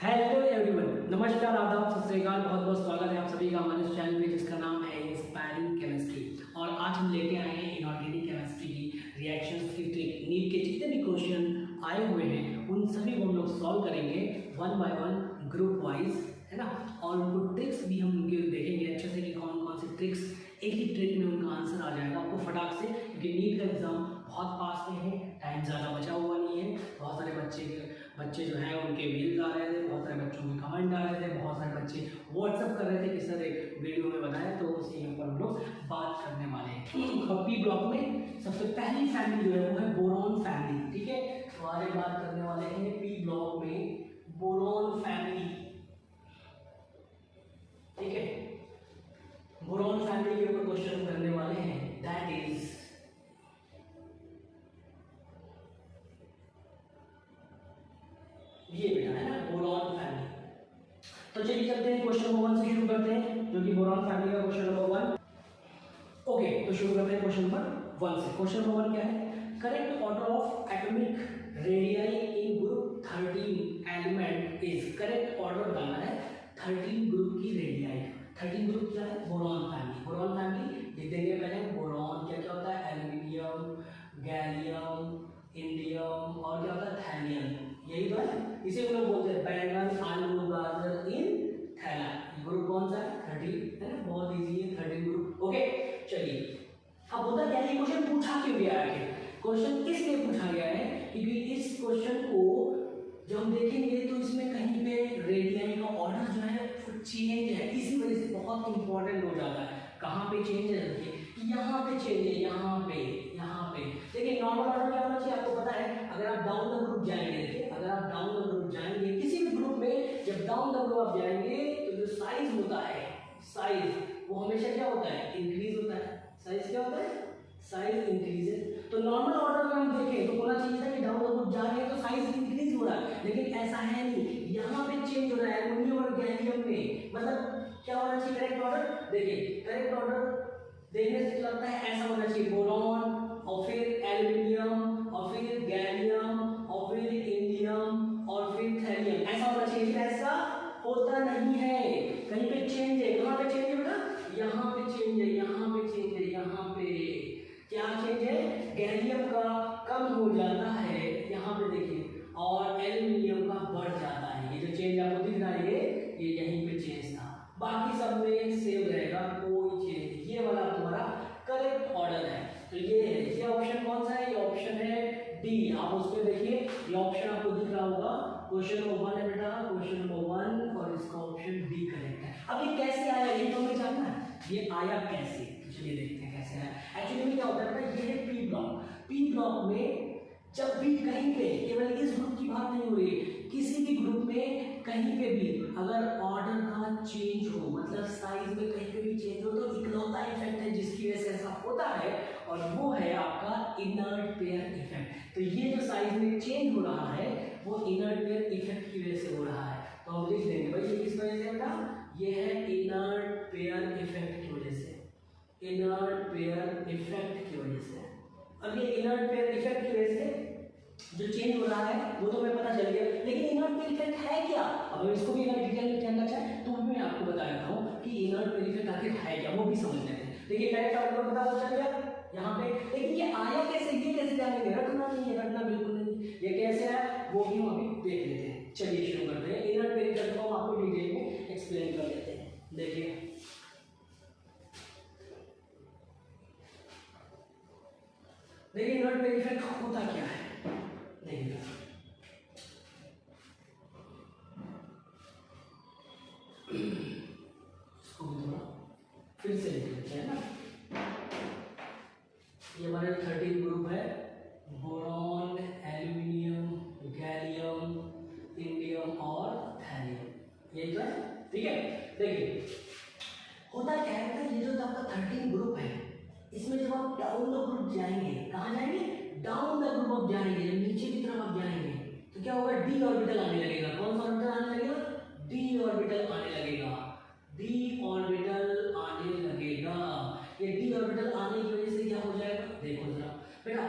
Hello everyone, नमस्कार, आदाब, सत श्री अकाल। बहुत बहुत स्वागत है आप सभी का हमारे इस चैनल पे जिसका नाम है इंस्पायरिंग केमिस्ट्री। और आज हम लेके आए हैं इनऑर्गेनिक केमिस्ट्री की रिएक्शंस की ट्रिक। नीट के जितने भी क्वेश्चन आए हुए हैं उन सभी को हम लोग सॉल्व करेंगे one by one, group wise, है ना। और उनको ट्रिक्स भी हम उनके देखेंगे अच्छे से कि कौन कौन सी ट्रिक्स, एक ही ट्रिक में उनका आंसर आ जाएगा आपको फटाक से, क्योंकि नीट का एग्जाम बहुत पास में है, टाइम ज़्यादा बचा हुआ नहीं है। बहुत सारे बच्चे जो हैं उनके मेल्स आ रहे थे, बहुत सारे बच्चों के कमेंट आ रहे थे, बहुत सारे बच्चे व्हाट्सअप कर रहे थे किस तरह वीडियो में बताया, तो उसी ऊपर हम लोग बात करने वाले हैं। अब पी ब्लॉक में सबसे पहली फैमिली जो है वो है बोरॉन फैमिली, ठीक है। तो आगे बात करने वाले हैं पी ब्लॉक में बोरॉन फैमिली, ठीक है। बोरॉन फैमिली के ऊपर क्वेश्चन करने वाले हैं, दैट इज ये बेटा, है ना, बोरॉन फैमिली। तो चलिए चलते हैं क्वेश्चन नंबर 1 से शुरू करते हैं, जो कि बोरॉन फैमिली का क्वेश्चन नंबर 1। ओके, तो शुरू करते हैं क्वेश्चन नंबर 1 से। क्वेश्चन नंबर 1 क्या है? Correct order of atomic radii in group 13 element is. Correct order बताना है 13 ग्रुप की रेडियाई। 13 ग्रुप क्या है? Boron family. बोरॉन फैमिली लिख देंगे पहले। बोरॉन क्या क्या होता है? एल्यूमिनियम, गैलियम, इंडियम और क्या होता है? थैलियम। यही तो है, इसे हम लोग बोलते हैं बैंगन, आलू, गाजर इन थैला। ग्रुप कौन सा है? 13, है ना, बहुत इजी है 13 ग्रुप। ओके, चलिए अब होता क्या है, ये क्वेश्चन पूछा क्यों गया है? क्वेश्चन इसलिए पूछा गया है क्योंकि इस क्वेश्चन को जब हम देखेंगे तो इसमें कहीं पे रेडियाई का ऑर्डर जो है वो चेंज है, इसी वजह से बहुत इंपॉर्टेंट हो जाता है। कहाँ पे चेंज है? देखिए यहाँ पे चेंज है, यहाँ पे। देखिए नॉर्मल ऑर्डर क्या होना चाहिए आपको पता है। अगर आप डाउन द ग्रुप जाएंगे, देखिए अगर आप डाउन द ग्रुप जाएंगे किसी भी ग्रुप में, जब डाउन द ग्रुप आप जाएंगे तो जो साइज होता है, साइज वो हमेशा क्या होता है? इंक्रीज होता है। साइज क्या होता है? Size increases. तो नॉर्मल ऑर्डर में हम देखें तो होना चाहिए था कि डाउन द ग्रुप जा रहे हैं तो साइज इंक्रीज हो रहा है, लेकिन ऐसा है नहीं। यहाँ पे चेंज हो रहा है एल्यूमिनियम और गैलियम में। मतलब क्या होना चाहिए करेक्ट ऑर्डर? देखिए करेक्ट ऑर्डर देखने से लगता है ऐसा होना चाहिए, बोरॉन और फिर एल्यूमिनियम और फिर गैलियम और फिर इंडियम और फिर थैलियम, ऐसा होना चाहिए। ऐसा होता नहीं है, कहीं पे चेंज है। कहाँ पे चेंज है बेटा? यहाँ पे चेंज है, यहाँ पे चेंज है, यहाँ पे क्या चेंज है? गैलियम का कम हो जाता है यहाँ पे देखिए, और एल्यूमिनियम का बढ़ जाता है। ये जो चेंज आपको दिख रहा है ये यहीं पे चेंज था, बाकी सब में सेव रहेगा, कोई चेंज। ये वाला तुम्हारा करेक्ट ऑर्डर है। तो ये है, ये ऑप्शन कौन सा है? ये ऑप्शन है डी। आप उस पर देखिए, ये ऑप्शन आपको दिख रहा होगा। क्वेश्चन नंबर 1 है बेटा, क्वेश्चन नंबर 1, और इसका ऑप्शन डी करेक्ट है। अब ये कैसे आया ये तो हमें जानना है, ये आया कैसे? चलिए देखते हैं कैसे आया। एक्चुअली में क्या होता है बेटा, ये है पी ब्लॉक। पी ब्लॉक में जब भी कहीं पे, केवल इस ग्रुप की बात नहीं हो रही, किसी भी ग्रुप में कहीं पे भी अगर ऑर्डर का चेंज हो, मतलब साइज में कहीं पे भी चेंज हो, तो इकलौता इफेक्ट है जिसकी वजह से ऐसा होता है, और वो है आपका इनर्ट पेयर इफेक्ट। तो ये जो साइज में चेंज हो रहा है वो इनर्ट पेयर इफेक्ट की वजह से हो रहा है। तो हम लिख देंगे भाई ये किस वजह से बेटा? ये है इनर्ट पेयर इफेक्ट की वजह से, इनर्ट पेयर इफेक्ट की वजह से। अब ये इनर्ट पेयर इफेक्ट की वजह से जो चेंज हो रहा है वो तो हमें पता चल गया, लेकिन इनर्ट पेयर इफेक्ट है क्या? अब इसको भी अगर डिटेल में जानना चाहे तो भी मैं आपको बता देता हूँ कि इनर्ट पेयर इफेक्ट आखिर है क्या, वो भी समझ लेते हैं। देखिए करेक्ट ऑर्डर पता चल गया यहाँ पे, लेकिन ये आया कैसे, ये कैसे जानेंगे? रटना नहीं है, रटना बिल्कुल नहीं। ये कैसे है वो भी हम अभी देख लेते हैं। चलिए शुरू करते हैं। इनर्ट पेयर इफेक्ट को हम आपको डिटेल में एक्सप्लेन कर लेते हैं। देखिए इनर्ट पेयर इफेक्ट होता क्या है? देखिए इसको भी थोड़ा फिर से लिख लेते हैं ना। ये हमारे 13 ग्रुप है, बोरॉन, एल्यूमिनियम, गैलियम, इंडियम और थैलियम, ये तो है, ठीक है। देखिए होता क्या है, ये जो आपका 13 ग्रुप है, इसमें जब आप डाउन द ग्रुप जाएंगे, कहाँ जाएंगे? डाउन द ग्रुप आप जाएंगे, जब नीचे की तरफ आप जाएंगे तो क्या होगा? डी ऑर्बिटल आने लगेगा। कौन सा ऑर्बिटल आने लगेगा? डी ऑर्बिटल आने लगेगा, डी ऑर्बिटल आने लगेगा। ये डी ऑर्बिटल आने की वजह से क्या हो जाएगा? देखो जरा बेटा,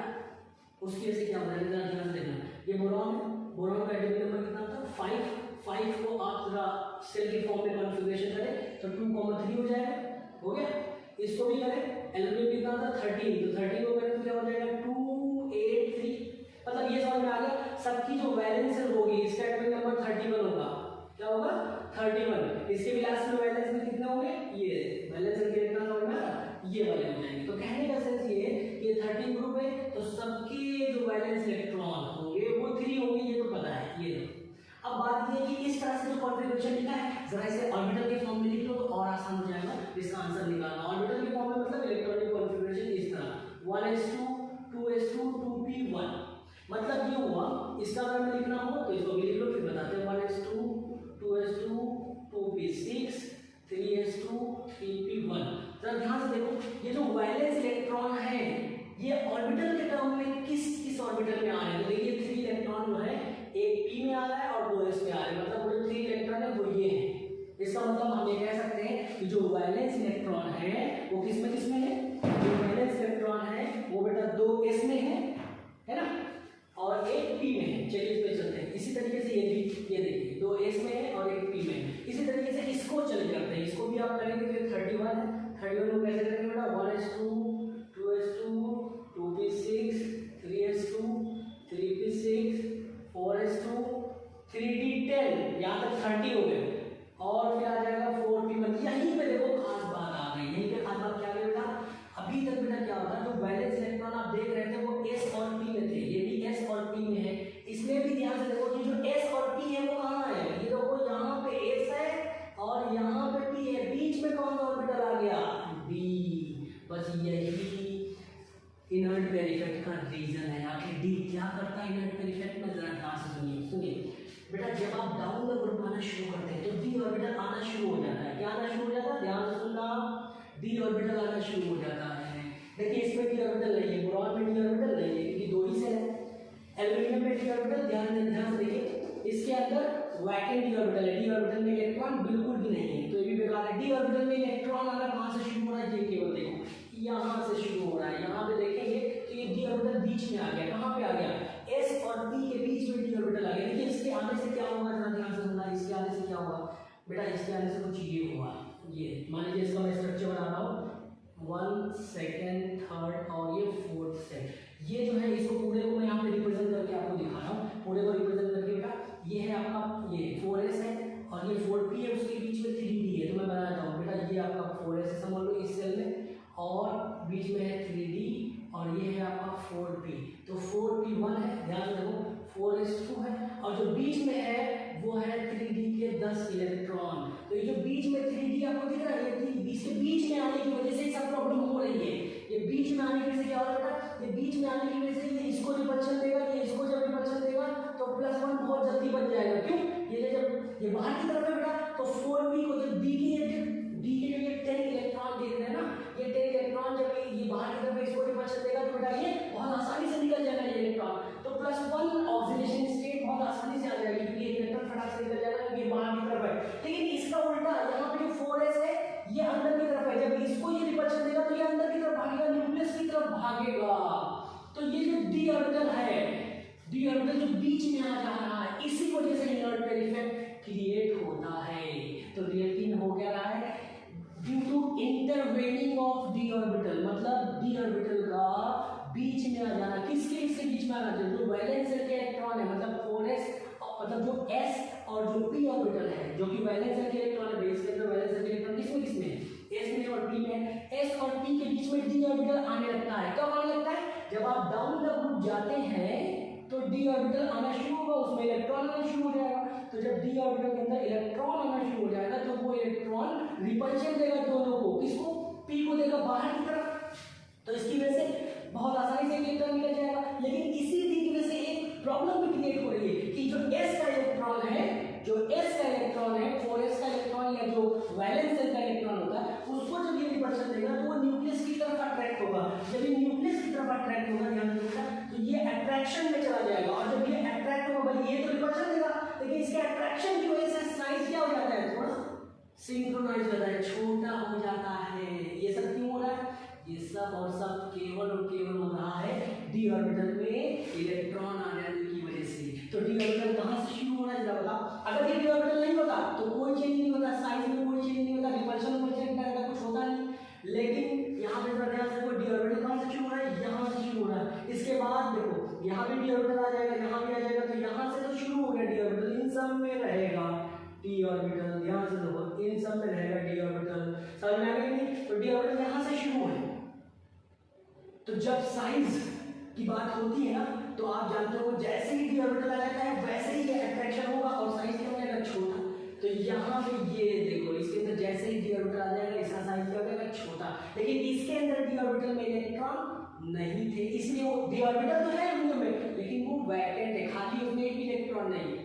उसकी वजह से क्या हो जाएगा, ध्यान से देखना। ये बोरॉन है, बोरॉन का एटॉमिक नंबर कितना था? 5 5 को आप जरा सेल के फॉर्म में कॉन्फ़िगरेशन करें तो 2, 3 हो जाएगा, हो गया। इसको भी करें, एल्यूमिनियम कितना था 13, तो 13 को करें तो क्या हो जाएगा 2, 8, 3। मतलब ये समझ में आ गया, सबकी जो वैलेंस सेल होगी इसका एटॉमिक नंबर 31 होगा। क्या होगा 31। इसके भी लास्ट में वैलेंस में कितने होंगे, ये वैलेंस सेल के इलेक्ट्रॉन समझ में आ रहा, ये वाले हो जाएंगे। तो कहने का सेंस ये है कि 13 ग्रुप है तो सबके जो वैलेंस इलेक्ट्रॉन होंगे वो 3 होंगे, ये तो पता है। ये अब बात ये है कि इस तरह से जो कॉन्फ़िगरेशन लिखा है जरा इसे ऑर्बिटल के फॉर्म में लिख लो तो और आसान हो जाएगा इसका आंसर निकालना। ऑर्बिटल के फॉर्म में मतलब इलेक्ट्रॉनिक कॉन्फ़िगरेशन इस तरह 1s2 2s2 2p1। मतलब ये हुआ, इसका अगर मैं लिखना हो तो इसको भी लिख लो, फिर बताते हैं 1s2 2s2 2p6 3s2 3p1। जरा ध्यान से देखो, ये जो वैलेंस इलेक्ट्रॉन है ये ऑर्बिटल के टर्म में किस ऑर्बिटल में आ रहे हैं। तो देखिए 3 इलेक्ट्रॉन जो है एक p में आ रहा है और 2 s में आ रहा है, मतलब वो जो 3 इलेक्ट्रॉन है वो ये है। इसका मतलब हम ये कह सकते हैं कि जो वैलेंस इलेक्ट्रॉन है वो किस में है, जो वैलेंस इलेक्ट्रॉन है वो बेटा 2 s में है ना, और एक p में है। चलिए इस पे चलते हैं। इसी तरीके से ये भी, ये देखिए 2 s में है और एक p में है। इसी तरीके से इसको चल करते हैं, इसको भी आप करेंगे तो 31 है। 31 को कैसे करेंगे बेटा 1s2 2s2 2p6 3s2 3p6 4s2 3d10, यहाँ तक 30 हो गए और फिर आ जाएगा 4p1। यहीं पे देखो खास बात आ गई, यहीं पे खास बात क्या है बेटा, अभी तक बेटा क्या होता है जो वैलेंस इलेक्ट्रॉन आप देख रहे थे वो s और p में थे, ये भी s और p में है। इसमें भी ध्यान से देखो कि जो s और p है वो कहाँ है, ये देखो यहाँ पे s है और यहाँ पे p है, बीच में कौन सा ऑर्बिटल आ गया d। बस यही इनर्ट पेयर इफेक्ट का रीजन है। आखिर डी क्या करता है इनर्ट पेयर इफेक्ट में, जरा ध्यान से सुनिए बेटा। जब आप डाउन द ग्रुप आना शुरू करते हैं तो डी ऑर्बिटल आना शुरू हो जाता है। क्या आना शुरू हो जाता है, ध्यान से सुनना, डी ऑर्बिटल आना शुरू हो जाता है। देखिए इसमें डी ऑर्बिटल नहीं है, बोरॉन में डी ऑर्बिटल नहीं है क्योंकि 2 ही सेल है। एल्यूमिनियम में डी ऑर्बिटल, ध्यान से देखिए इसके अंदर वैकेंट डी ऑर्बिटल है, डी ऑर्बिटल में इलेक्ट्रॉन बिल्कुल भी नहीं है, तो ये भी बेकार है। डी ऑर्बिटल में इलेक्ट्रॉन आना कहाँ से शुरू हो रहा है, ये केवल देखो यहाँ से शुरू हो रहा है। यहाँ पे देखेंगे तो ये डी ऑर्बिटल बीच में आ गया, कहाँ पे आ गया, s और p के बीच में डी ऑर्बिटल आ गया। देखिए इसके आने से क्या होगा, जरा ध्यान से सुनना, इसके आने से क्या होगा बेटा, इसके आने से कुछ ये हुआ, ये मान लीजिए इसका मैं स्ट्रक्चर बना रहा हूँ 1 2nd 3rd और ये 4th सेट। ये जो है इसको पूरे को मैं यहाँ पे रिप्रेजेंट करके आपको दिखा रहा हूँ, पूरे को रिप्रेजेंट करके बेटा। ये है आपका ये 4s है और ये 4p है, उसके बीच में 3d है, तो मैं बना देता हूँ बेटा। ये आपका 4s है समझ लो इस सेल में, और बीच में है 3d और ये है आपका 4p, तो 4p1 है, ध्यान से देखो 4s2 है और जो बीच में है वो है 3d के 10 इलेक्ट्रॉन। तो ये जो बीच में 3d आपको दिख रहा है, ये इसके बीच में आने की वजह से सब प्रॉब्लम हो रही है। ये बीच में आने की वजह से क्या हो रहा है, ये बीच में आने की वजह से ये इसको रिपल्शन देगा, ये इसको जब रिपल्शन देगा तो +1 बहुत जल्दी बन जाएगा। क्यों, ये जब ये बाहर की तरफ है बेटा तो 4p को जब d के जो ये 10 इलेक्ट्रॉन दे रहे हैं ना, ये 10 इलेक्ट्रॉन जब ये बाहर की तरफ इसको रिपल्शन देगा तो बेटा ये बहुत आसानी से निकल जाएगा ये इलेक्ट्रॉन, तो +1 ऑक्सीडेशन स्टेट बहुत आसानी से आ जाएगी क्योंकि ये इलेक्ट्रॉन फटाक से निकल जाएगा क्योंकि ये बाहर की तरफ है। लेकिन इसका उल्टा, यहाँ पे जो 4s है ये अंदर की तरफ है, जब इसको ये रिपल्शन देगा तो ये अंदर की तरफ भागेगा, न्यूक्लियस की तरफ भागेगा। तो ये जो डी ऑर्बिटल है, डी ऑर्बिटल जो बीच में आ जा रहा है, इसी वजह से इनर्ट पेयर इफेक्ट क्रिएट होता है। तो रिएक्टिंग हो क्या रहा है, due to intervening of d orbital, मतलब डी ऑर्बिटल का बीच में आ जाना। किसके इसके बीच में आना, जो वैलेंस शेल के इलेक्ट्रॉन है, मतलब 4s, मतलब जो s और जो p ऑर्बिटल है जो कि वैलेंस शेल के इलेक्ट्रॉन है, बेस के अंदर वैलेंस शेल के इलेक्ट्रॉन किसमें है, s में और p में। s और p के बीच में डी ऑर्बिटल आने लगता है। कब आने लगता है, जब आप डाउन द ग्रुप जाते हैं तो डी ऑर्बिटल आना शुरू होगा, उसमें इलेक्ट्रॉन आना शुरू हो जाएगा। तो जब डी ऑर्बिटल के अंदर इलेक्ट्रॉन आना शुरू हो जाएगा तो वो इलेक्ट्रॉन रिपल्शन देगा दोनों को, किसको, p को देगा बाहर की तरफ, तो इसकी वजह से बहुत आसानी से इलेक्ट्रॉन निकल जाएगा। लेकिन इसी डी की वजह से एक प्रॉब्लम भी क्रिएट हो रही है कि जो s का इलेक्ट्रॉन है, जो s का इलेक्ट्रॉन है, 4s का इलेक्ट्रॉन या जो वैलेंस शेल का इलेक्ट्रॉन होता है, उसको जब ये रिपल्शन देगा तो वो न्यूक्लियस की तरफ अट्रैक्ट होगा। जब ये न्यूक्लियस की तरफ अट्रैक्ट होगा, ध्यान रखिएगा, तो ये अट्रैक्शन में चला जाएगा और जब ये अट्रैक्ट होगा, भाई ये तो रिपल्शन देगा, लेकिन इसके अट्रैक्शन की वजह से साइज क्या हो जाता है, थोड़ा सिंक्रोनाइज हो जाता है, छोटा हो जाता है। ये सब क्यों हो रहा है, ये सब और सब केवल और केवल हो रहा है डी ऑर्बिटल में इलेक्ट्रॉन आने की वजह इसलिए। तो डी ऑर्बिटल कहाँ से शुरू होना है जरा बताओ। अगर ये डी ऑर्बिटल नहीं होता तो कोई चेंज नहीं होता, साइज में कोई चेंज नहीं होता, रिपल्शन कुछ होता नहीं। लेकिन यहाँ पे जरा ध्यान से देखो, डी ऑर्बिटल कहाँ से शुरू हो रहा है, यहाँ से शुरू हो रहा है। इसके बाद देखो यहाँ भी डी ऑर्बिटल आ जाएगा, यहाँ भी आ जाएगा, तो यहाँ से तो शुरू हो गया डी ऑर्बिटल, इन सब में रहेगा डी ऑर्बिटल। ध्यान से देखो इन सब में रहेगा डी ऑर्बिटल, समझ में आ गया नहीं। तो डी ऑर्बिटल यहाँ से शुरू है। तो जब साइज की बात होती है ना, तो आप जानते हो जैसे ही डी ऑर्बिटल आ जाता है वैसे ही ये अट्रैक्शन होगा और साइज क्या हो जाएगा, छोटा। तो यहाँ पे ये देखो, इसके अंदर जैसे ही डी ऑर्बिटल आ जाएगा इसका साइज क्या हो जाएगा, छोटा। लेकिन इसके अंदर डी ऑर्बिटल में इलेक्ट्रॉन नहीं थे, इसलिए वो डी ऑर्बिटल तो है एल्यूमिनियम में, लेकिन वो वैकेंट है, खाली उसमें एक भी इलेक्ट्रॉन नहीं है।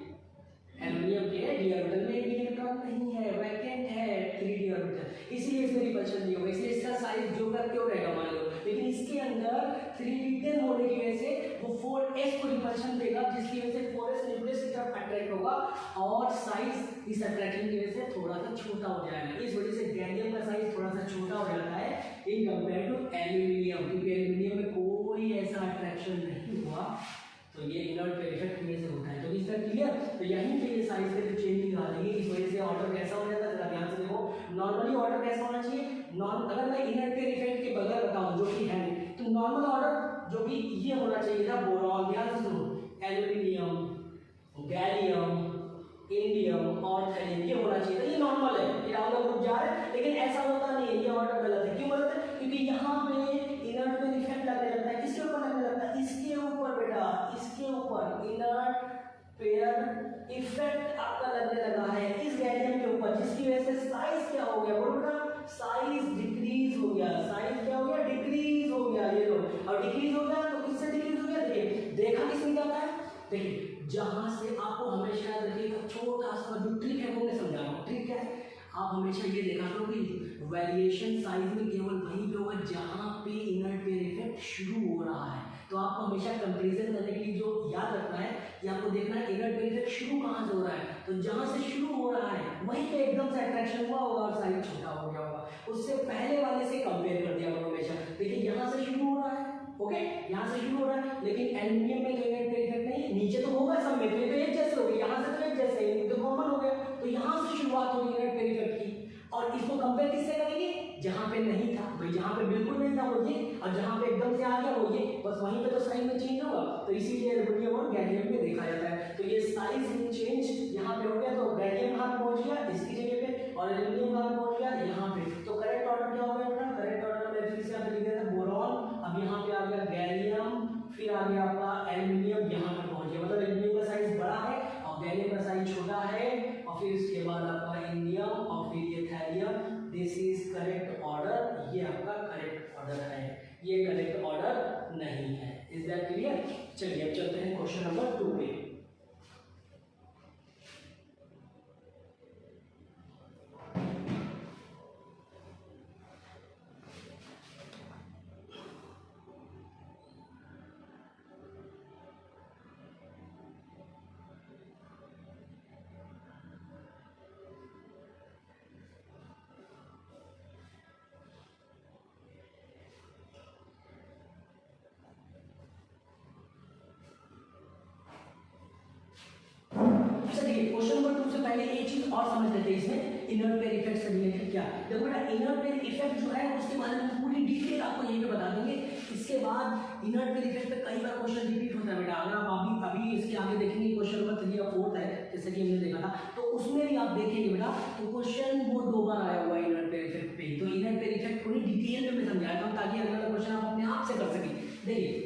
एल्यूमिनियम के डी ऑर्बिटल में एक भी इलेक्ट्रॉन नहीं है, वैकेंट है 3d ऑर्बिटल, इसलिए इसमें रिपल्शन नहीं होगा, इसलिए इसका साइज जो का क्यों रहेगा मान लो। लेकिन इसके अंदर 3d10 होने की वजह से वो 4s को रिपल्शन देगा, जिसकी वजह से 4s न्यूक्लियस की तरफ अट्रैक्ट होगा और साइज इस अट्रैक्शन की वजह से थोड़ा सा छोटा हो जाएगा। इस वजह से गैलियम का साइज थोड़ा सा छोटा हो जाता है इन कंपेयर टू एल्यूमिनियम, क्योंकि एल्यूमिनियम में कोई ऐसा अट्रैक्शन नहीं हुआ, तो ये इनर्ट पे इफेक्ट में से होता है। तो इस तरह क्लियर। तो यहीं पे ये साइज के जो चेंजिंग आ जाएगी, इस वजह से ऑर्डर कैसा हो जाता है जरा ध्यान से देखो। नॉर्मली ऑर्डर कैसा होना चाहिए, अगर मैं इनर्ट पे इफेक्ट के बगैर बताऊं जो कि है नहीं, तो नॉर्मल ऑर्डर जो कि ये होना चाहिए था, बोरॉन, ध्यान से सुनो, एल्यूमिनियम, गैलियम, इंडियम और थैलियम, ये होना चाहिए था, ये नॉर्मल है, ये राउंड द ग्रुप जा रहा है। लेकिन ऐसा होता नहीं है, ये ऑर्डर गलत है। क्यों गलत है, क्योंकि यहाँ पे इनर्ट पे इफेक्ट लगने लगता है, किसके ऊपर लगने लगता है, इसके ऊपर बेटा, इसके ऊपर इनर्ट पेयर इफेक्ट आपका लगने लगा है इस गैलियम के ऊपर, जिसकी वजह से साइज क्या हो गया, बोलो बेटा, साइज डिक्रीज हो गया। साइज क्या हो गया, डिक्रीज हो गया। ये लो, और डिक्रीज हो गया तो किससे डिक्रीज हो गया, देखिए देखा किसमें जाता है, देखिए जहां से आपको हमेशा याद रखिएगा, छोटा सा जो ट्रिक है वो मैं समझा रहा हूँ। ट्रिक क्या है, आप हमेशा ये देखा करो कि वेरिएशन साइज में केवल वहीं पे होगा जहां पे इनर्ट पेयर इफेक्ट शुरू हो रहा है। तो आपको हमेशा कंपैरिजन करने के लिए जो याद रखना है कि आपको देखना है इनर्ट पेयर इफेक्ट शुरू कहां से हो रहा है। तो जहां से शुरू हो रहा है वहीं पे एकदम से अट्रैक्शन हुआ होगा और साइज छोटा हो गया होगा, उससे पहले वाले से कंपेयर कर दिया करो हमेशा। देखिए यहाँ से शुरू हो रहा है, ओके, यहाँ से शुरू हो रहा है, लेकिन एल्यूमिनियम में तो इनर्ट पेयर इफेक्ट नहीं, नीचे तो होगा सब में, तो ये तो एक जैसे हो गए, यहाँ से तो एक जैसे, ये तो कॉमन हो गया। तो यहाँ से शुरुआत होगी इनर्ट पेयर इफेक्ट की, और इसको कंपेयर किससे करेंगे, जहां पे नहीं था भाई, जहां पे बिल्कुल नहीं था वो ये, और जहां पे एकदम से आ गया वो ये, बस वहीं पे तो साइज में चेंज होगा। तो इसीलिए एल्यूमिनियम और गैलियम में देखा जाता है। तो ये साइज में चेंज यहां पे हो गया, तो गैलियम कहां पहुंच गया, इसकी जगह पे, और एल्यूमिनियम कहां पहुंच गया, यहां पे। तो करेक्ट ऑर्डर क्या हो गया अपना, करेक्ट ऑर्डर में फिर से आप लिख देते हैं बोरॉन, अब यहां पे आ गया गैलियम, फिर आ गया आपका एल्यूमिनियम, यहां पे पहुंच गया, मतलब एल्यूमिनियम का साइज बड़ा है और गैलियम का साइज छोटा है, और फिर इसके बाद आपका इंडियम और फिर ये thallium. This is correct order, ये आपका करेक्ट ऑर्डर है, ये करेक्ट ऑर्डर नहीं है। Is that clear. चलिए अब चलते हैं क्वेश्चन नंबर 2 पे। क्वेश्चन नंबर 2 से पहले एक चीज और समझ लेते हैं, इसमें इनर्ट पेयर इफेक्ट से रिलेटेड क्या। देखो बेटा, इनर्ट पेयर इफेक्ट जो है उसके बारे में पूरी डिटेल आपको यहीं पे बता देंगे। इसके बाद इनर्ट पेयर इफेक्ट पे कई बार क्वेश्चन रिपीट होता है बेटा, अगर आप अभी इसके आगे देखेंगे क्वेश्चन नंबर 3 या 4 है, जैसे कि हमने देखा था, तो उसमें भी आप देखेंगे बेटा, तो क्वेश्चन वो 2 बार आया हुआ है इनर्ट पेयर इफेक्ट पे। तो इनर्ट पेयर इफेक्ट पूरी डिटेल में मैं समझाता हूँ ताकि अगला क्वेश्चन आप अपने आप से कर सकें। देखिए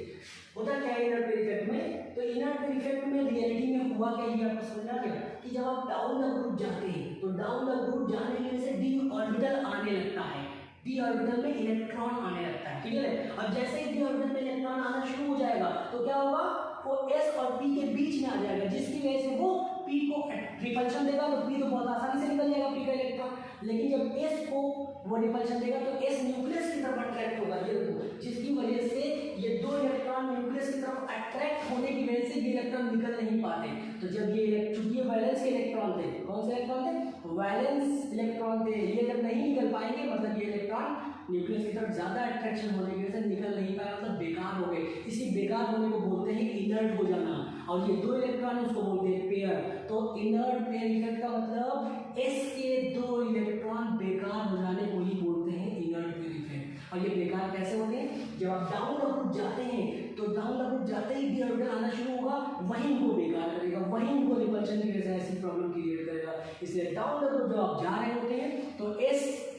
होता क्या है इनर्ट पेयर इफेक्ट में, तो इनर्ट पेयर इफेक्ट में रियलिटी में हुआ क्या, ये आपको समझना क्या कि जब आप डाउन द ग्रुप जाते हैं तो डाउन द ग्रुप जाने की वजह से डी ऑर्बिटल आने लगता है, डी ऑर्बिटल में इलेक्ट्रॉन आने लगता है, क्लियर है। अब जैसे ही डी ऑर्बिटल में इलेक्ट्रॉन आना शुरू हो जाएगा तो क्या होगा, वो s और p के बीच में आ जाएगा, जिसकी वजह से वो p को रिपल्शन देगा, तो p तो बहुत आसानी से निकल जाएगा p का इलेक्ट्रॉन। लेकिन जब s को वो रिपल्शन देगा तो s न्यूक्लियस की तरफ अट्रैक्ट होगा, ये देखो, जिसकी वजह से ये 2 इलेक्ट्रॉन न्यूक्लियस की तरफ अट्रैक्ट होने की वजह से ये इलेक्ट्रॉन निकल नहीं पाते। तो जब ये चूंकि ये वैलेंस के इलेक्ट्रॉन थे, कौन से इलेक्ट्रॉन थे, वैलेंस इलेक्ट्रॉन थे, ये जब नहीं निकल पाएंगे मतलब ये इलेक्ट्रॉन न्यूक्लियस की तरफ ज्यादा अट्रैक्शन होने की वजह से निकल नहीं पाया, मतलब बेकार हो गए। इसी बेकार होने को बोलते हैं इनर्ट हो जाना। और ये दो इलेक्ट्रॉन है उसको बोलते हैं पेयर। तो इनर्ट पेयर इफेक्ट का मतलब एस के दो इलेक्ट्रॉन बेकार हो जाने को ही बोलते हैं इनर्ट पेयर इफेक्ट। और ये बेकार कैसे होते हैं, जब आप डाउन द ग्रुप जाते हैं तो डाउन द ग्रुप जाते ही डी ऑर्बिटल आना शुरू होगा, वहीं उनको बेकार करेगा, वहीं उनको रिपल्शन की वजह से ऐसी प्रॉब्लम क्रिएट करेगा। इसलिए डाउन द ग्रुप जब आप जा रहे होते हैं तो एस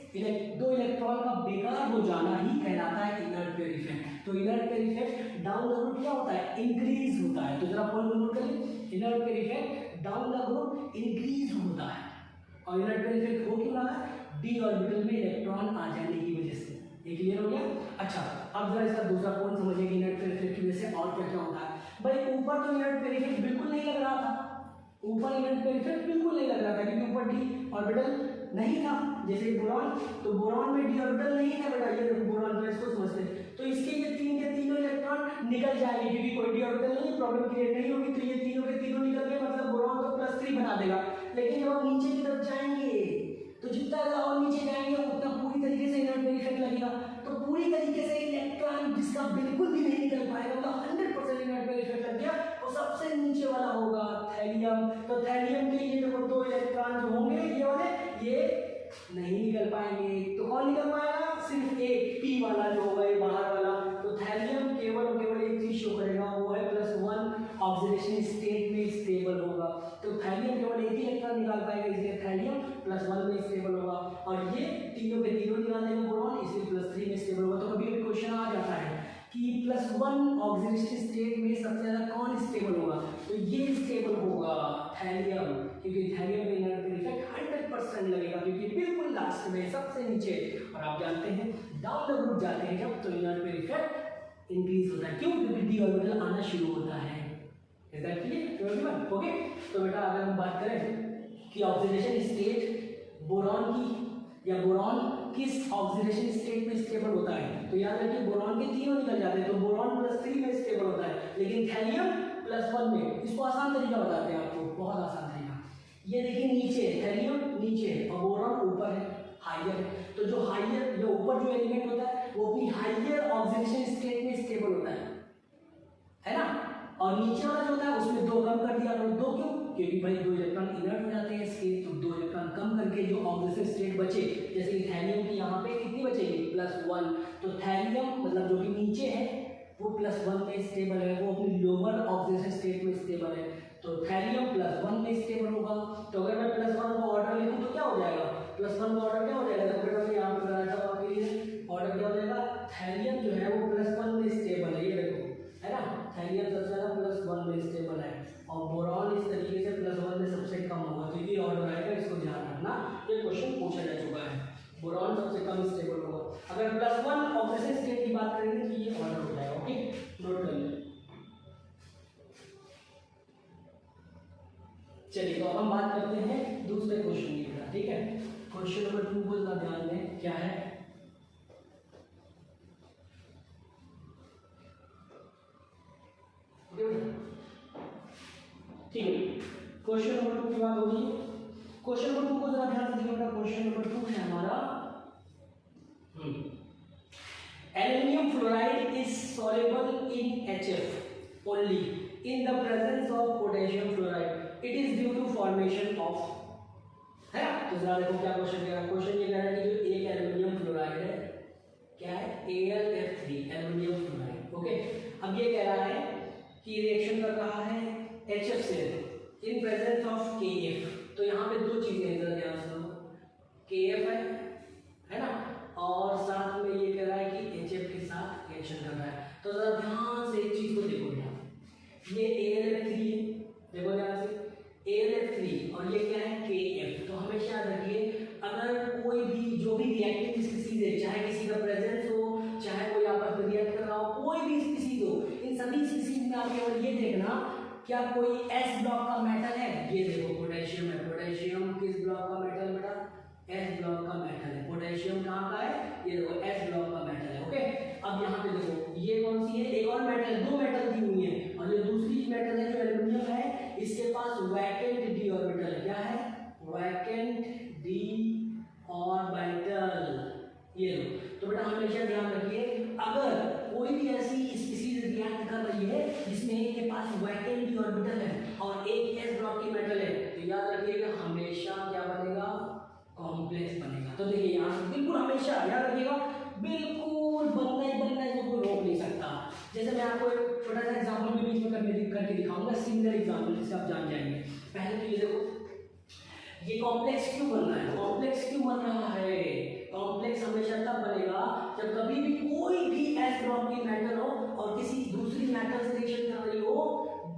दो इलेक्ट्रॉन का बेकार हो जाना ही कहलाता है इनर्ट पेयर इफेक्ट। तो inert pair effect down the group क्या होता है, इंक्रीज होता है। तो जरा पॉइंट नोट करिए, inert pair effect down the group increase होता है। और इनर्ट पेयर इफेक्ट हो क्यों रहा है, डी ऑर्बिटल में इलेक्ट्रॉन आ जाने की वजह से। ये क्लियर हो गया। अच्छा, अब जरा इसका दूसरा पॉइंट समझिए कि इनर्ट पेयर इफेक्ट की वजह से और क्या क्या होता है। भाई ऊपर तो इनर्ट पेयर इफेक्ट बिल्कुल नहीं लग रहा था, ऊपर इनर्ट पेयर इफेक्ट बिल्कुल नहीं लग रहा था क्योंकि ऊपर डी ऑर्बिटल नहीं था। जैसे बोरॉन, तो बोरॉन में डी ऑर्बिटल नहीं था बेटा, ये देखो बोरॉन में, इसको समझते हैं। तो इसके ये तीन के तीनों इलेक्ट्रॉन निकल जाएंगे क्योंकि कोई डी ऑर्बिटल नहीं, प्रॉब्लम क्रिएट नहीं होगी। तो ये तीनों के तीनों निकल गए, मतलब बोरॉन तो +3 बना देगा। लेकिन जब आप नीचे की तरफ जाएंगे तो जितना और नीचे जाएंगे उतना पूरी तरीके से इनर्ट पेयर इफेक्ट लगेगा। तो पूरी तरीके से इलेक्ट्रॉन जिसका बिल्कुल भी नहीं निकल पाएगा, मतलब 100% इनर्ट पेयर इफेक्ट लग गया, वो सबसे नीचे वाला होगा थैलियम। तो थैलियम के ये देखो दो इलेक्ट्रॉन जो होंगे ये वाले, ये नहीं निकल पाएंगे। तो कौन निकल पाएगा, सिर्फ एक पी वाला जो होगा, ये बाहर वाला। तो थैलियम केवल और केवल एक चीज शो करेगा, वो है +1 ऑक्सीडेशन स्टेट में स्टेबल होगा। तो थैलियम केवल एक ही इलेक्ट्रॉन निकाल पाएगा, इसलिए थैलियम +1 में स्टेबल होगा। और ये तीनों के तीनों निकाल देंगे बोरॉन, इसलिए +3 में स्टेबल होगा। तो कभी कभी क्वेश्चन आ जाता है कि +1 ऑक्सीडेशन स्टेट में सबसे ज्यादा कौन स्टेबल होगा, तो ये स्टेबल होगा थैलियम, क्योंकि थैलियम में इनर्ट पेयर इफेक्ट 100% लगेगा क्योंकि बिल्कुल लास्ट में सबसे नीचे। और आप जानते हैं डाउन द ग्रुप जाते हैं जब, तो इनर्ट पेयर इफेक्ट इंक्रीज होता है। क्यों, क्योंकि डी ऑर्बिटल आना शुरू होता है। Is that clear? ओके। तो बेटा अगर हम बात करें कि ऑक्सीडेशन स्टेट बोरॉन की, या बोरॉन किस ऑक्सीडेशन स्टेट में स्टेबल होता है, तो याद रखिए बोरॉन के तीनों निकल जाते हैं, तो बोरॉन +3 में स्टेबल होता है, लेकिन थैलियम +1 में। इसको आसान तरीका बताते हैं आपको, बहुत आसान तरीका। ये देखिए नीचे थैलियम नीचे है और बोरॉन ऊपर है, हाइयर है। तो जो हाइयर, जो ऊपर जो एलिमेंट होता है वो अपनी हाइयर ऑक्सीडेशन स्टेट में स्टेबल होता है ना। और नीचे वाला जो होता है उसमें 2 कम कर दिया। और 2 क्यों, क्योंकि भाई 2 इलेक्ट्रॉन इनर्ट हो जाते हैं इसके, तो 2 इलेक्ट्रॉन कम करके जो ऑक्सीडेशन स्टेट बचे, जैसे कि थैलियम की यहाँ पे कितनी बचेगी, +1। तो थैलियम मतलब जो कि नीचे है वो +1 में स्टेबल है, वो अपनी लोअर ऑक्सीडेशन स्टेट में स्टेबल है। तो थैलियम +1 में स्टेबल होगा। तो अगर मैं +1 का ऑर्डर लिखूं तो क्या हो जाएगा, +1 का ऑर्डर क्या हो जाएगा, तो बेटा यहाँ पे बनाया था आपके लिए ऑर्डर क्या हो जाएगा, थैलियम जो है वो +1 में स्टेबल है, ये देखो है ना, थैलियम सबसे ज्यादा +1 में स्टेबल है और बोरॉन इस तरीके से +1 में सबसे कम होगा। तो ये ऑर्डर आएगा, इसको ध्यान रखना, ये क्वेश्चन पूछा जा चुका है। बोरॉन सबसे कम स्टेबल होगा। अगर +1 ऑक्सीडेशन स्टेट की बात करेंगे तो ये ऑर्डर हो जाएगा। ओके, नोट कर लें। चलिए तो अब हम बात करते हैं दूसरे क्वेश्चन की, ठीक है। क्वेश्चन नंबर 2 को जरा ध्यान दें, क्या है, ठीक है। क्वेश्चन नंबर 2 की बात हो रही है। क्वेश्चन नंबर 2 को जरा ध्यान से देखिएगा। क्वेश्चन नंबर 2 है हमारा, aluminium fluoride is soluble in HF only in the presence of potassium fluoride, it is due to formation of, है ना। तो जरा देखो क्या क्वेश्चन कह रहा है। क्वेश्चन ये कह रहा है कि जो एक एल्युमिनियम फ्लोराइड है, क्या है, AlF3 एल्युमिनियम फ्लोराइड। ओके, अब ये कह रहा है कि रिएक्शन कर रहा है HF से इन प्रेजेंस ऑफ KF। तो यहाँ पे 2 चीजें हैं, जरा ध्यान सुनो, KF है ना, और साथ में ये कह रहा है कि HF के साथ रिएक्शन कर रहा है। तो जरा ध्यान से एक चीज को देखो, ये AlF3 है, देखो ध्यान से, AlF3 और ये क्या है, KF। तो हमेशा याद रखिए अगर कोई भी जो भी रिएक्टिव स्पीसीज है, चाहे किसी का प्रेजेंस हो, चाहे कोई आपस में रिएक्ट कर रहा हो, कोई भी स्पीसीज हो, इन सभी स्पीसीज में आप केवल ये देखना क्या कोई S ब्लॉक का मेटल है। ये देखो पोटेशियम है, पोटेशियम किस ब्लॉक का मेटल बेटा, S ब्लॉक का मेटल है। पोटेशियम कहाँ का है, ये देखो S ब्लॉक का मेटल है। ओके, अब यहाँ पे देखो ये कौन सी है, एक और मेटल, 2 मेटल दी हुई है, और जो दूसरी मेटल है जो एल्युमिनियम है, इसके पास वैकेंट डी ऑर्बिटल, क्या है, वैकेंट डी ऑर्बिटल, ये लो। तो बेटा हमेशा ध्यान रखिए अगर कोई भी ऐसी स्पीसीज रिएक्ट कर रही है जिसमें इनके पास वैकेंट डी डी ऑर्बिटल है और एक s ब्लॉक की मेटल है, तो याद रखिएगा हमेशा क्या बनेगा, कॉम्प्लेक्स बनेगा। तो देखिए यहाँ से बिल्कुल हमेशा याद रखिएगा, बिल्कुल बनना ही तो कोई रोक नहीं सकता। जैसे मैं आपको एक छोटा सा एग्जांपल भी बीच में करके दिखाऊंगा, सिमिलर एग्जांपल जिससे आप जान जाएंगे। पहले तो ये देखो, ये कॉम्प्लेक्स क्यों बन रहा है, कॉम्प्लेक्स क्यों बन रहा है, कॉम्प्लेक्स हमेशा तब बनेगा जब कभी भी कोई भी s ब्लॉक की मेटल हो और किसी दूसरी मेटल से रिएक्शन कर रही हो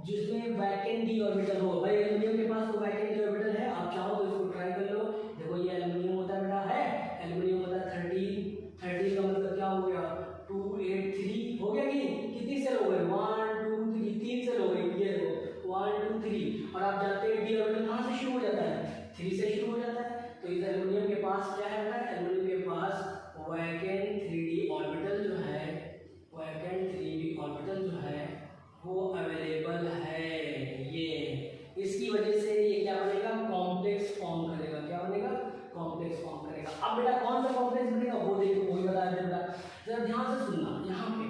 जिसमें वैकेंट डी ऑर्बिटल हो। भाई एल्युमिनियम के पास तो वैकेंट डी ऑर्बिटल है, आप चाहो तो इसको ट्राई कर लो। देखो ये एल्युमिनियम होता है बेटा, है एल्युमिनियम होता है 30 का मतलब क्या हो गया, 2 8 3 हो गया कि कितनी सेल हो गए, 1 2 3 3 सेल हो गई। ये देखो 1 2 3, और आप जानते हैं डी ऑर्बिटल कहाँ से शुरू हो जाता है, 3 से शुरू हो जाता है। तो इस एल्युमिनियम के पास क्या है बेटा, एल्युमिनियम के पास वैकेंट 3d ऑर्बिटल जो है, वैकेंट 3d ऑर्बिटल जो है वो अवेलेबल है। ये इसकी वजह से ये क्या बनेगा, कॉम्प्लेक्स फॉर्म करेगा। क्या बनेगा, कॉम्प्लेक्स फॉर्म करेगा। अब बेटा कौन सा कॉम्प्लेक्स बनेगा वो देखो, वही बताया बेटा, जरा ध्यान से सुनना। यहाँ पे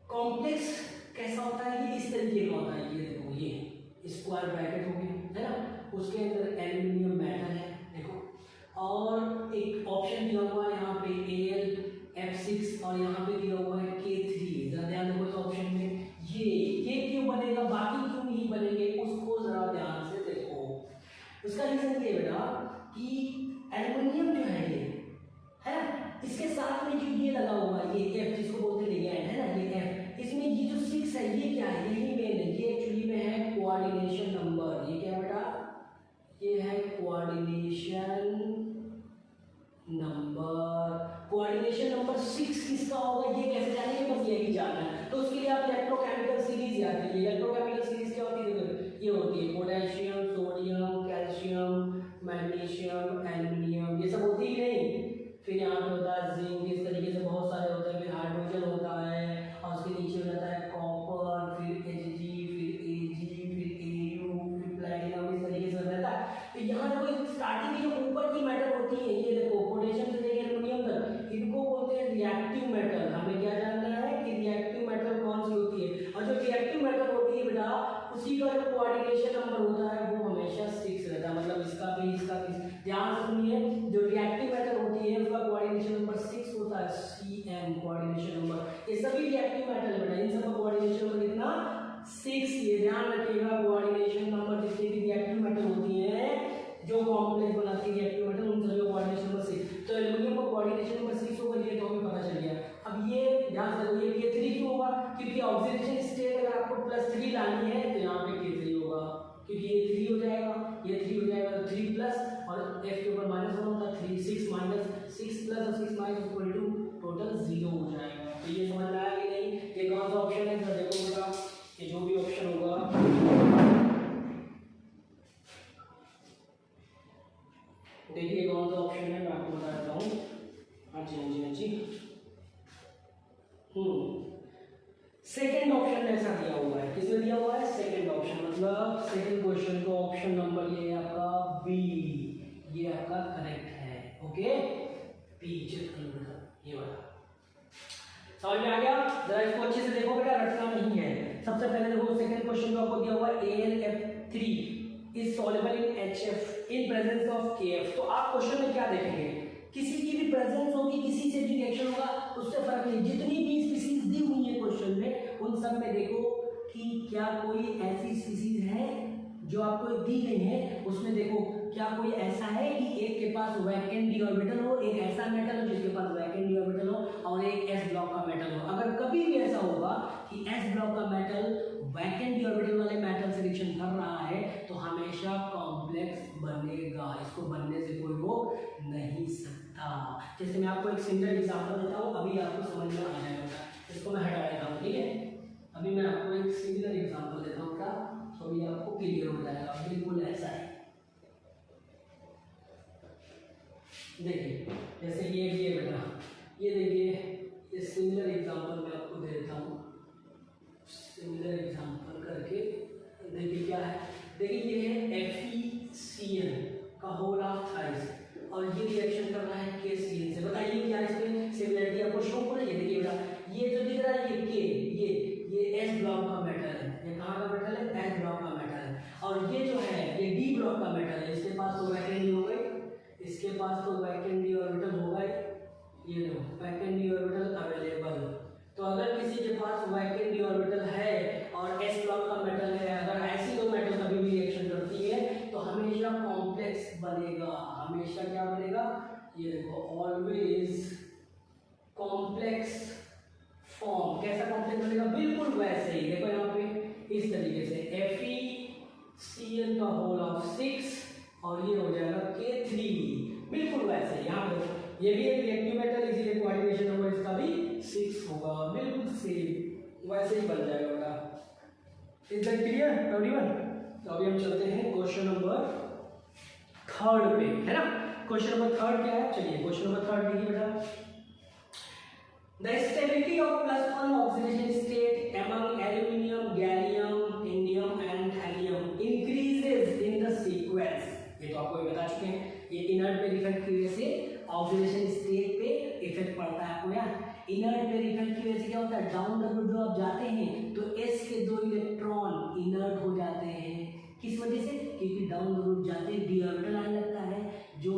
कॉम्प्लेक्स कैसा होता है, ये इस तरीके का होता है। ये देखो ये स्क्वायर ब्रैकेट हो गया है ना, उसके अंदर एल्युमिनियम मेटल है देखो, और एक ऑप्शन दिया हुआ है यहाँ पे AlF6 और यहाँ पे दिया हुआ है K3। जरा ध्यान देखो इस ऑप्शन में, ये क्यों बनेगा, बाकी क्यों नहीं बनेंगे, उसको जरा ध्यान से देखो। उसका रीजन ये बेटा कि एल्युमिनियम जो है ये है, इसके साथ में जो ये लगा हुआ है ये F जिसको बोलते हैं लिगैंड है ना, ये F, इसमें ये जो 6 है ये क्या है, यही मेन है, ये एक्चुअली में है कोऑर्डिनेशन नंबर। ये क्या बेटा, ये है कोऑर्डिनेशन नंबर। कोऑर्डिनेशन नंबर 6 किसका होगा, ये कैसे जानेंगे, बस यही जानना है। तो उसके लिए आप इलेक्ट्रोकेमिकल सीरीज याद करिए। इलेक्ट्रोकेमिकल सीरीज क्या होती है, ये होती है potassium, sodium, calcium, magnesium, aluminium, ये सब होती ही नहीं। फिर यहाँ पे होता है जिंक, इस तरीके से बहुत सारे होते हैं। फिर हाइड्रोजन होता है और उसके नीचे हो जाता है कॉपर, फिर Hg, फिर Ag, फिर Au, फिर प्लैटिनम, इस तरीके से रहता है। तो यहाँ देखो स्टार्टिंग में जो ऊपर की मेटल होती है, ये देखो पोटेशियम से लेकर एल्युमिनियम तक, इनको बोलते हैं रिएक्टिव मेटल। हमें क्या जानना है कि रिएक्टिव मेटल कौन सी होती है, और जो रिएक्टिव मेटल होती है बेटा उसी का जो कोऑर्डिनेशन नंबर होता है वो हमेशा 6 रहता है। मतलब इसका भी ध्यान से सुनिए, जो रिएक्टिव मेटल होती है उसका कोऑर्डिनेशन नंबर 6 होता है, Cm कोऑर्डिनेशन नंबर। ये सभी रिएक्टिव मेटल है बेटा, इन सब का कोऑर्डिनेशन नंबर कितना, 6। ये ध्यान रखिएगा, कोऑर्डिनेशन नंबर जितनी भी रिएक्टिव मेटल होती है जो कॉम्प्लेक्स बनाती है रिएक्टिव मेटल, उन सभी का कोऑर्डिनेशन नंबर 6। तो एल्युमिनियम का कोऑर्डिनेशन नंबर 6 होगा, ये तो हमें पता चल गया। अब ये ध्यान से देखो, ये K3 क्यों होगा, क्योंकि ऑक्सीडेशन स्टेट अगर आपको +3 लानी है तो यहाँ पे K3 होगा, क्योंकि ये 3 हो जाएगा, ये 3 हो जाएगा, तो 3 प्लस और F के ऊपर -1 होता है, 3 6 माइनस 6 प्लस और 6 माइनस इक्वल टू टोटल 0 हो जाएगा। तो ये समझ में आया कि नहीं, ये कौन सा ऑप्शन है, जरा देखो बेटा, ये जो भी ऑप्शन होगा, देखिए कौन सा ऑप्शन है, मैं आपको बता देता हूँ। हाँ जी सेकेंड ऑप्शन ऐसा दिया हुआ है, किसने दिया हुआ है, सेकेंड ऑप्शन, मतलब सेकेंड क्वेश्चन का ऑप्शन नंबर ये है आपका बी, ये आपका करेक्ट है। ओके, बी ये वाला समझ में आ गया। जरा इसको अच्छे से देखो बेटा, रटना नहीं है। सबसे पहले देखो सेकेंड क्वेश्चन में आपको दिया हुआ है AlF3 is soluble in HF in presence of KF। तो आप क्वेश्चन में क्या देखेंगे, किसी की भी प्रेजेंस होगी, किसी से भी रिएक्शन होगा, उससे फर्क नहीं। जितनी भी स्पीसीज दी हुई है क्वेश्चन में, उन सब में देखो कि क्या कोई ऐसी स्पीसीज है जो आपको दी गई है, उसमें देखो क्या कोई ऐसा है कि एक के पास वैकेंट डी ऑर्बिटल हो, एक ऐसा मेटल हो जिसके पास वैकेंट डी ऑर्बिटल हो, और एक s ब्लॉक का मेटल हो। अगर कभी भी ऐसा होगा कि s ब्लॉक का मेटल वैकेंट डी ऑर्बिटल वाले मेटल से रिएक्शन कर रहा है, तो हमेशा कॉम्प्लेक्स बनेगा, इसको बनने से कोई रोक नहीं सकता। जैसे मैं आपको एक सिंगल एग्जांपल देता हूँ, अभी आपको समझ में आ जाएगा। इसको मैं हटा देता हूँ, ठीक है। अभी मैं आपको एक सिंगल एग्जांपल देता हूँ, क्या तो अभी आपको क्लियर हो जाएगा। बिल्कुल ऐसा है, देखिए जैसे ये बेटा, ये देखिए, ये सिमिलर एग्जांपल मैं आपको दे देता हूँ। सिमिलर एग्जांपल करके देखिए क्या है, देखिए ये है FeCl का होल ऑफ थ्राइस, और ये रिएक्शन कर रहा है KCl से। बताइए क्या इसमें सिमिलरिटी आपको शो हो रही है। देखिए बेटा, ये जो दिख रहा है ये K, ये S ब्लॉक का मेटल है, ये कहाँ ये देखो ऑलवेज कॉम्प्लेक्स फॉर्म, कैसा कॉम्प्लेक्स बनेगा, बिल्कुल वैसे ही देखो यहाँ पे इस तरीके से FeCl का होल ऑफ 6 और ये हो जाएगा K3, बिल्कुल वैसे ही। यहाँ पे ये भी एक रिएक्टिव मेटल, इसीलिए कोऑर्डिनेशन नंबर इसका भी 6 होगा, बिल्कुल सेम वैसे ही बन जाएगा बेटा। Is that clear everyone? तो अभी हम चलते हैं क्वेश्चन नंबर 3 पे, है ना। क्वेश्चन नंबर 3 क्या है, चलिए क्वेश्चन नंबर 3 देखिए बेटा। The stability of +1 oxidation state among aluminium, gallium, indium and thallium increases in the sequence। ये तो आपको बता चुके हैं, ये इनर्ट पेयर इफेक्ट की वजह से ऑक्सीडेशन स्टेट पे इफेक्ट पड़ता है आपको यार। इनर्ट पेयर इफेक्ट की वजह से क्या होता है, डाउन द रूट जो आप जाते हैं तो S के 2 इलेक्ट्रॉन इनर्ट हो जाते हैं। किस वजह से, क्योंकि डाउन द रूट जाते ही डी ऑर्बिटल आने लगता है, जो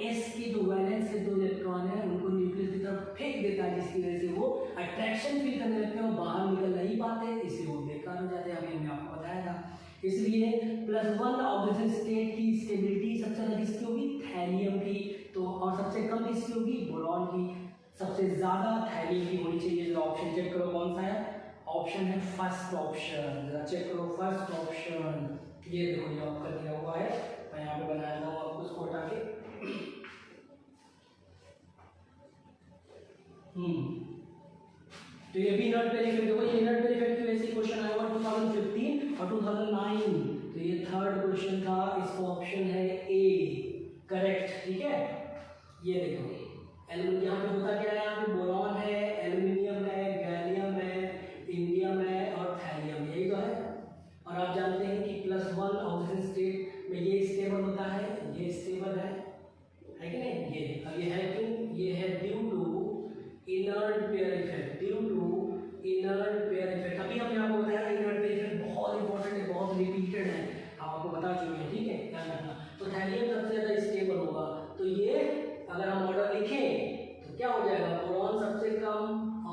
S के जो वैलेंस के 2 इलेक्ट्रॉन है उनको न्यूक्लियस की तरफ फेंक देता है, जिसकी वजह से वो अट्रैक्शन फील करने लगते हैं और बाहर निकल नहीं पाते, इसलिए वो बेकार हो जाते हैं। अभी हमने आपको बताया था। इसलिए +1 ऑक्सीजन स्टेट की स्टेबिलिटी सबसे ज्यादा किसकी होगी, थैलियम की, तो और सबसे कम किसकी होगी, बोरॉन की। सबसे ज्यादा थैलियम की होनी चाहिए। ऑप्शन चेक करो कौन सा है, ऑप्शन है फर्स्ट ऑप्शन, जरा चेक करो फर्स्ट ऑप्शन। ये देखो ये आपका दिया हुआ है, मैं यहाँ पे बनाया हूँ आपको उसको हटा के। तो ये भी इनर्ट पेयर इफेक्ट, देखो ये इनर्ट पेयर इफेक्ट की वजह से क्वेश्चन आया हुआ 2015 और 2009। तो ये थर्ड क्वेश्चन था, इसका ऑप्शन है ए करेक्ट, ठीक है। ये देखो एल्यूमिनियम, यहाँ पे होता क्या है, यहाँ पे बोरॉन है, एल्यूमिनियम है, गैलियम है, इंडियम है और थैलियम, यही तो है। और आप जानते हैं कि +1 ऑक्सीजन स्टेट में ये स्टेबल होता है, ये स्टेबल है कि नहीं। ये अब ये है क्यों, ये है due to inert pair effect, due to inert pair effect. अभी हमने आपको बताया इनर्ट पेयर इफेक्ट बहुत इंपॉर्टेंट है, बहुत रिपीटेड है, हम आपको बता चुके हैं, ठीक है, ध्यान रखना। तो थैलियम सबसे ज्यादा स्टेबल होगा, तो ये अगर हम ऑर्डर लिखें तो क्या हो जाएगा, बोरॉन सबसे कम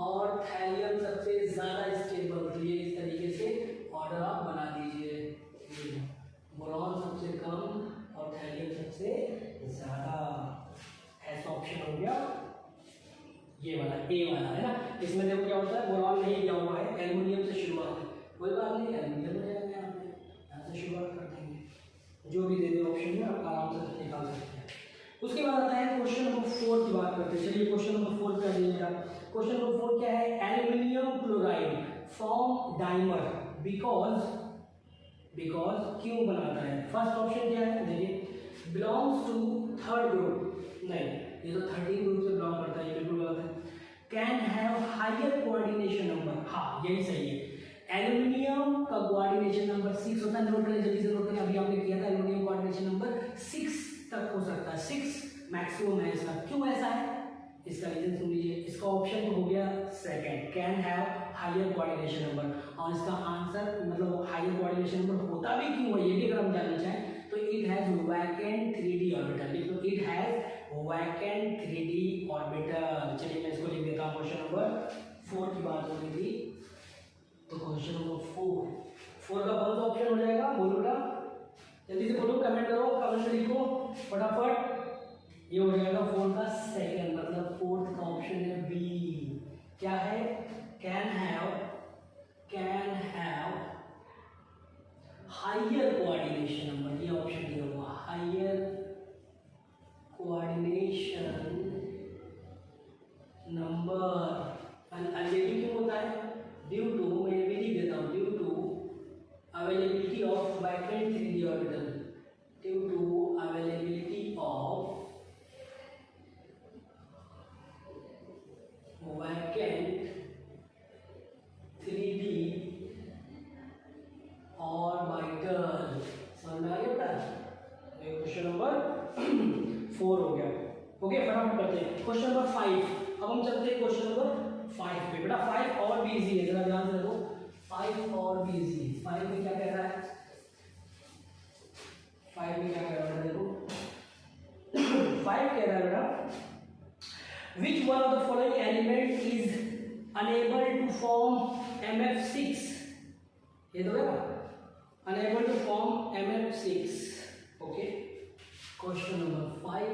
और थैलियम सबसे ज्यादा स्टेबल। तो ये इस तरीके से ऑर्डर आप बना दीजिए, बोरॉन सबसे कम और थैलियम सबसे ज्यादा। ऐसा ऑप्शन हो गया ये वाला, ए वाला, है ना। इसमें देखो क्या होता है, बोरॉन नहीं दिया हुआ है, एल्युमिनियम से शुरुआत है, कोई बात नहीं, एल्युमिनियम हो जाएगा, यहाँ से शुरुआत कर देंगे। जो भी दे दे ऑप्शन में आप आराम से निकाल सकते हैं। उसके बाद आता है क्वेश्चन नंबर 4 की बात करते हैं। चलिए क्वेश्चन नंबर 4 कर दीजिएगा। क्वेश्चन नंबर 4 क्या है, aluminium chloride form dimer because क्यों बनाता है। फर्स्ट ऑप्शन क्या है, देखिए बिलोंग्स टू थर्ड ग्रुप, नहीं ये तो 13 ग्रुप से बिलोंग करता है, ये बिल्कुल गलत है। Can have higher coordination number, हाँ यही सही है। एल्युमिनियम का कोऑर्डिनेशन नंबर 6 होता है, नोट करें जल्दी से नोट करें, अभी आपने किया था। एल्युमिनियम कोऑर्डिनेशन नंबर 6 तक हो सकता है, 6 मैक्सिमम है इसका। क्यों ऐसा है, इसका रीजन सुन लीजिए। इसका ऑप्शन तो हो गया second, can have higher coordination number, और इसका आंसर मतलब हायर कोऑर्डिनेशन नंबर होता भी क्यों है, ये भी अगर हम जानना चाहें तो it has vacant 3d orbital, लिखो it has vacant 3d orbital. चलिए मैं इसको लिख देता हूँ। क्वेश्चन नंबर 4 की बात हो रही थी, तो क्वेश्चन नंबर 4 का कौन सा ऑप्शन हो जाएगा, बोलो बेटा जल्दी से बोलो, कमेंट करो, कमेंट में लिखो फटाफट। ये हो जाएगा 4 का सेकंड, मतलब 4th का ऑप्शन है बी। क्या है, can have higher coordination number, ये ऑप्शन दिया हुआ हायर कोऑर्डिनेशन नंबर। ये क्यों होता है, ड्यू टू, मैं ये भी लिख देता हूँ, due to availability of vacant 3d orbital, due to availability of vacant 3d orbital. समझ में आ गया बेटा, क्वेश्चन नंबर 4 हो गया। ओके फटाफट करते हैं क्वेश्चन नंबर 5। अब हम चलते हैं क्वेश्चन नंबर 5 पे। बेटा 5 और भी इजी है, जरा ध्यान से देखो, 5 और भी इजी। 5 में क्या कह रहा है, 5 में क्या कह रहा है देखो, 5 कह रहा है बेटा, which one of the following element is unable to form MF6। ये तो है unable to form MF6। Okay question number 5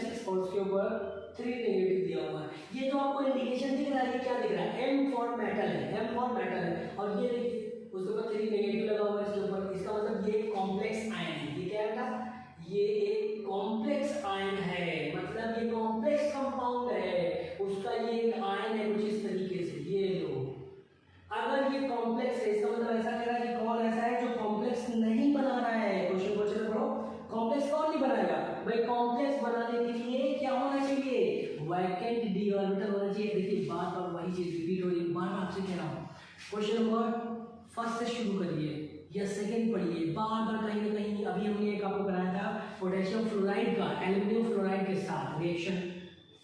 6 और उसके ऊपर 3 नेगेटिव दिया हुआ है। ये जो आपको इंडिकेशन दिख रहा है ये क्या दिख रहा है, M फॉर मेटल है, M फॉर मेटल है। और ये देखिए उसके ऊपर 3 नेगेटिव लगा हुआ है इसके ऊपर, इसका मतलब ये कॉम्प्लेक्स आयन है। ये क्या है, ये एक कॉम्प्लेक्स आयन है, मतलब ये कॉम्प्लेक्स कंपाउंड है, उसका ये एक आयन है कुछ इस तरीके से। ये लो, अगर ये कॉम्प्लेक्स है इसका मतलब ऐसा कह रहा है कि कौन ऐसा है जो कॉम्प्लेक्स नहीं बना रहा है। क्वेश्चन को अच्छे से पढ़ो, कॉम्प्लेक्स कौन नहीं बनाएगा भाई, कॉम्प्लेक्स बनाने के लिए क्या होना चाहिए, वैकेंट डी ऑर्बिटल होना चाहिए। देखिए बार बार वही चीज रिपीट हो रही है, बार बार आपसे कह रहा हूँ। क्वेश्चन नंबर फर्स्ट से शुरू करिए या सेकंड पढ़िए, बार बार कहीं ना कहीं। अभी हमने एक आपको कराया था पोटेशियम फ्लोराइड का एल्युमिनियम फ्लोराइड के साथ रिएक्शन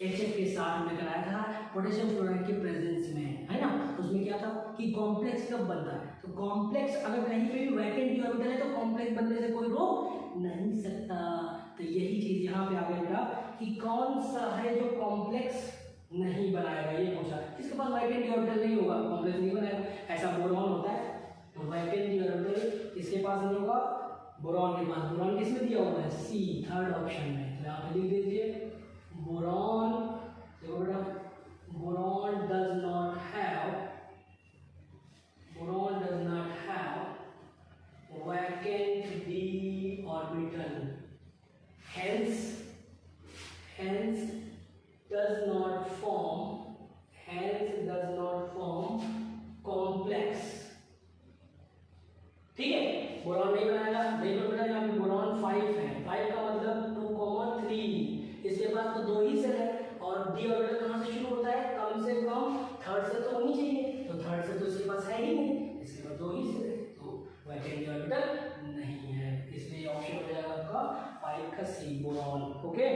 HF के साथ हमने कराया था पोटेशियम फ्लोराइड के प्रेजेंस में, है ना। उसमें क्या था कि कॉम्प्लेक्स कब बनता है, तो कॉम्प्लेक्स अगर कहीं पे भी वैकेंट डी ऑर्बिटल है तो कॉम्प्लेक्स बनने से कोई रोक नहीं सकता। तो यही चीज यहाँ पे आ गया कि कौन सा है जो कॉम्प्लेक्स नहीं बनाएगा, ये पूछा। इसके पास वैकेंट डी ऑर्बिटल नहीं होगा, कॉम्प्लेक्स नहीं बनाएगा। ऐसा बोरॉन होता है तो वैकेंट डी ऑर्बिटल इसके पास नहीं होगा, बोरॉन के पास। बोरॉन किसमें दिया हुआ है, C, थर्ड ऑप्शन में। तो यहाँ पे लिख दीजिए बोरॉन, देखो बेटा, boron does not have vacant D orbital, hence does not form complex। ठीक है, बोरॉन नहीं बनाएगा। देखो बेटा यहाँ पे बोरॉन 5 है, 5 का मतलब 2, 3, इसके पास तो 2 ही सेल है। और डी ऑर्बिटल कहाँ से शुरू होता है, कम से कम थर्ड से तो होनी चाहिए, तो थर्ड से तो इसके पास है ही नहीं, इसके पास 2 ही सेल है, तो वैकेंट डी ऑर्बिटल नहीं है। इसलिए ऑप्शन हो जाएगा आपका 5 का C, बोरॉन। ओके,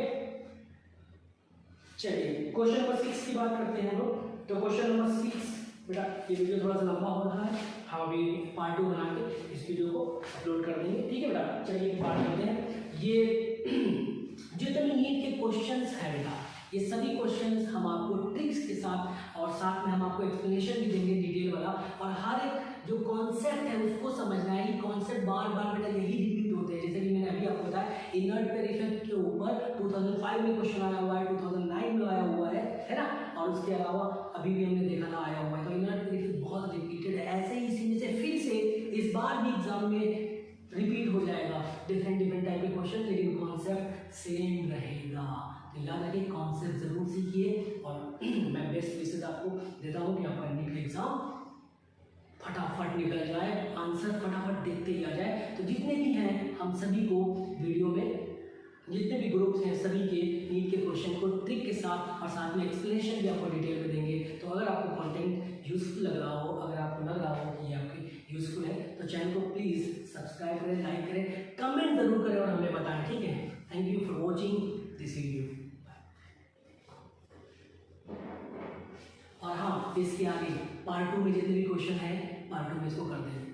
चलिए क्वेश्चन नंबर 6 की बात करते हैं हम लोग। तो क्वेश्चन नंबर 6 बेटा, ये वीडियो थोड़ा सा लंबा हो रहा है, हम अभी पार्ट 2 बना के इस वीडियो को अपलोड कर देंगे, ठीक है बेटा। चलिए बात करते हैं, ये जितने नीट के क्वेश्चंस हैं बेटा, ये सभी क्वेश्चंस हम आपको ट्रिक्स के साथ और साथ में हम आपको एक्सप्लेनेशन भी देंगे डिटेल वाला। और हर एक जो कॉन्सेप्ट है उसको समझना है, ये कॉन्सेप्ट बार बार बेटा यही रिपीट होते हैं। जैसे कि मैंने अभी आपको बताया इनर्ट पेयर इफेक्ट के ऊपर 2005 में क्वेश्चन आया हुआ है, 2009 में आया हुआ है ना। और उसके अलावा अभी भी हमने देखा था आया हुआ है। तो इनर्ट पेयर इफेक्ट बहुत रिपीटेड है, ऐसे ही इसी में से फिर से इस बार भी एग्जाम में रिपीट हो जाएगा डिफरेंट टाइप के क्वेश्चन, लेकिन कॉन्सेप्ट सेम रहेगा। तो याद रखिए, कॉन्सेप्ट जरूर सीखिए। और मैं बेस्ट विशेष आपको देता हूँ कि आपका नीट का एग्जाम फटाफट निकल जाए, आंसर फटाफट देखते ही आ जाए। तो जितने भी हैं हम सभी को वीडियो में, जितने भी ग्रुप्स हैं सभी के नीट के क्वेश्चन को ट्रिक के साथ और साथ में एक्सप्लेनेशन भी आपको डिटेल में देंगे। तो अगर आपको कंटेंट यूजफुल लग रहा हो, अगर आपको लग रहा हो कि ये आपकी यूजफुल है, तो चैनल को प्लीज़ सब्सक्राइब करें, लाइक करें, कमेंट जरूर करें और हमें बताएं, ठीक है। Thank you for watching this video. और हाँ, इसके आगे पार्ट 2 में जितने भी क्वेश्चन है पार्ट 2 में इसको कर दें।